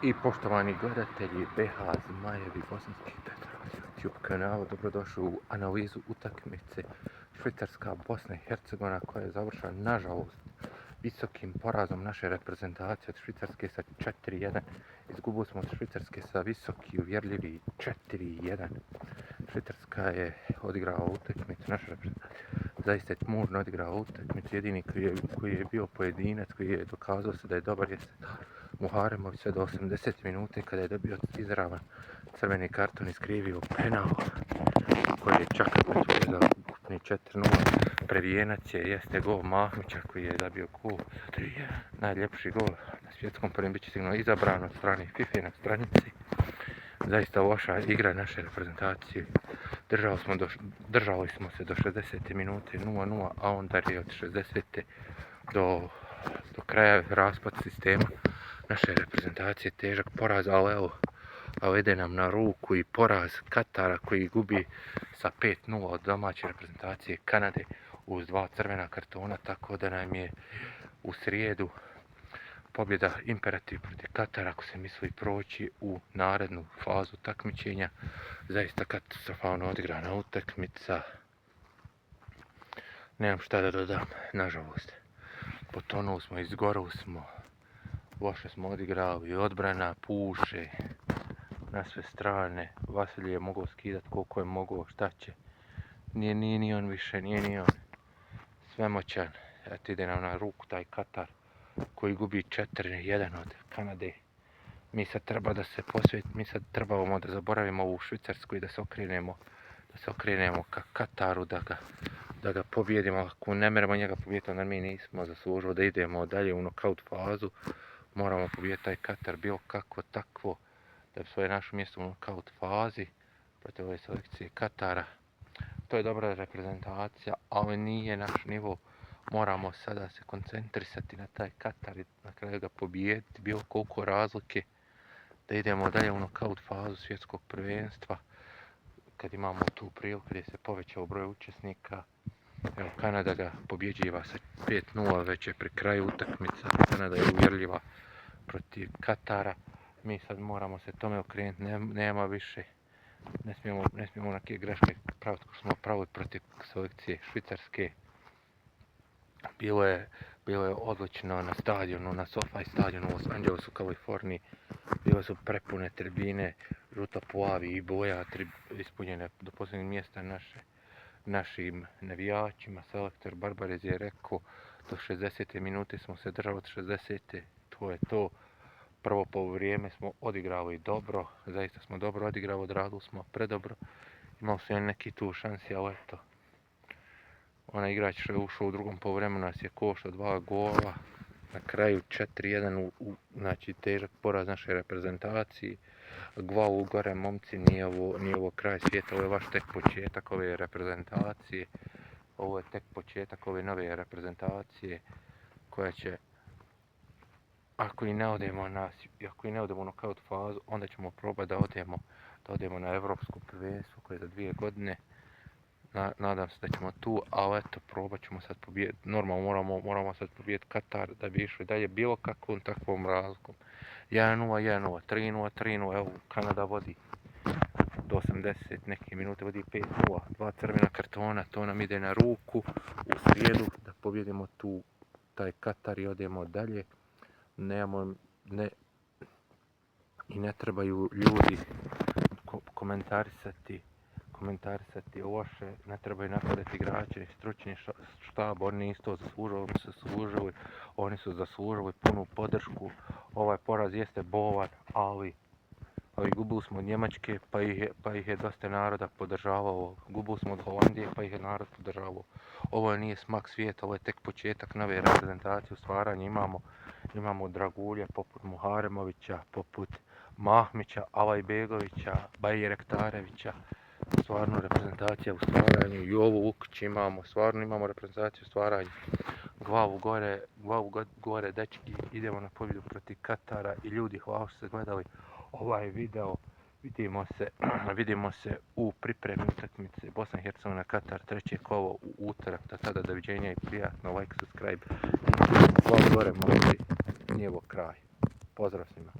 I poštovani gledatelji BH Zmajevi Bosanski Petrovac YouTube kanala, dobrodošli u analizu utakmice Švicarska-Bosna i Hercegovina koja je završena nažalost visokim porazom naše reprezentacije od Švicarske sa 4-1. Izgubili smo od Švicarske sa visoki uvjerljivi 4-1. Švicarska je odigrala utakmicu, naša reprezentacija zaista je mužno odigrala utakmicu. Jedini koji je bio pojedinac, koji je dokazao se da je dobar, jeste Muharemović sve do 80 minute kada je dobio izravan crveni karton i skrivio penal koji je čak pretvorio za ukupni 4-0. Previjenac jeste gol Mahmića koji je zabio gol 3, najljepši gol na svjetskom prvenstvu, bit će sigurno izabran od strane FIFA na stranici. Zaista loša igra naše reprezentacije. Držali smo se do 60. minute 0-0, a onda je od 60. do kraja raspad sistema naše reprezentacije, težak poraz, ali ide nam na ruku i poraz Katara koji gubi sa 5-0 od domaće reprezentacije Kanade uz 2 crvena kartona, tako da nam je u srijedu pobjeda imperativ protiv Katara ako se misli proći u narednu fazu takmičenja. Zaista katastrofalno odigrana utakmica. Nemam šta da dodam, nažalost. Potonuli smo, izgorili smo, loše smo odigrali, odbrana puše na sve strane. Vasilije je mogao skidati koliko je mogao, šta će. Nije ni on više, nije ni on svemoćan. Eto, ide nam na ruku taj Katar koji gubi 4-1 od Kanade. Mi sad treba da se posvetimo, mi sad trebamo da zaboravimo ovu Švicarsku i da se okrenemo ka Kataru, da ga pobjedimo. Ako ne meremo njega pobjediti, onda mi nismo zaslužili da idemo dalje u nokaut fazu. Moramo pobjediti taj Katar bilo kako takvo da bi svoje naše mjesto u nokaut fazi protiv ove selekcije Katara. To je dobra reprezentacija, ali nije naš nivo. Moramo sada se koncentrisati na taj Katar i na kraju ga pobijediti bilo koliko razlike, da idemo dalje u nokaut fazu svjetskog prvenstva kad imamo tu priliku gdje se povećao broj učesnika. Evo, Kanada ga pobjeđiva sa 5-0 već je pri kraju utakmica. Kanada je uvjerljiva protiv Katara. Mi sad moramo se tome okrenuti, nema više. Ne smijemo neke greške praviti koje smo pravili protiv selekcije Švicarske. Bilo je odlično na stadionu, na SoFi stadionu u Los Angelesu, Kaliforniji. Bile su prepune tribine, žuto-plavi i boja ispunjene do posljednjeg mjesta našim navijačima. Selektor Barbarez je rekao do 60. minute smo se držali, od 60. to je to. Prvo poluvrijeme smo odigrali dobro, zaista smo dobro odigrali, odradili smo predobro. Imali su neki tu šansi, ali eto. Onaj igrač što je ušao u drugom poluvremenu nas je koštao 2 gola. Na kraju 4-1, znači težak poraz naše reprezentacije. Glavu gore, momci, nije ovo kraj svijeta, ovo je vaš tek početak ove reprezentacije. Ovo je tek početak ove nove reprezentacije koja će, ako i ne odemo u nokaut fazu, onda ćemo probati da odemo na evropsko prvenstvo koje je za 2 godine. Nadam se da ćemo tu, ali eto, probat ćemo sad pobijediti. Normalno moramo sad pobijediti Katar da bi išli dalje bilo kakvom takvom razlikom. 1-0, 1-0, 3-0, 3-0, evo Kanada vodi do 80 neke minute, vodi 5-0, 2 crvena kartona, to nam ide na ruku u srijedu da pobjedimo tu taj Katar i odemo dalje. Ne trebaju ljudi komentarisati loše, ne trebaju napadati igrače, stručni štab, oni nisu to zaslužili, oni su zaslužili punu podršku. Ovaj poraz jeste bolan, ali gubili smo od Njemačke pa ih je dosta naroda podržavalo, gubili smo od Holandije pa ih je narod podržavao. Ovo nije smak svijeta, ovo je tek početak nove reprezentacije u stvaranju. Imamo dragulje poput Muharemovića, poput Mahmića, Alajbegovića, Bajrektarevića. Stvarno reprezentacija u stvaranju. I ovo Vukić stvarno imamo reprezentaciju u stvaranju. Glavu gore, dečki, idemo na pobjedu protiv Katara. I ljudi, hvala što ste gledali ovaj video. Vidimo se u pripremi utakmice Bosna i Hercegovina Katar, 3. kolo u utorak. Do tada doviđenja i prijatno, like, subscribe. Glavu gore, momci, nije ovo kraj. Pozdrav svima.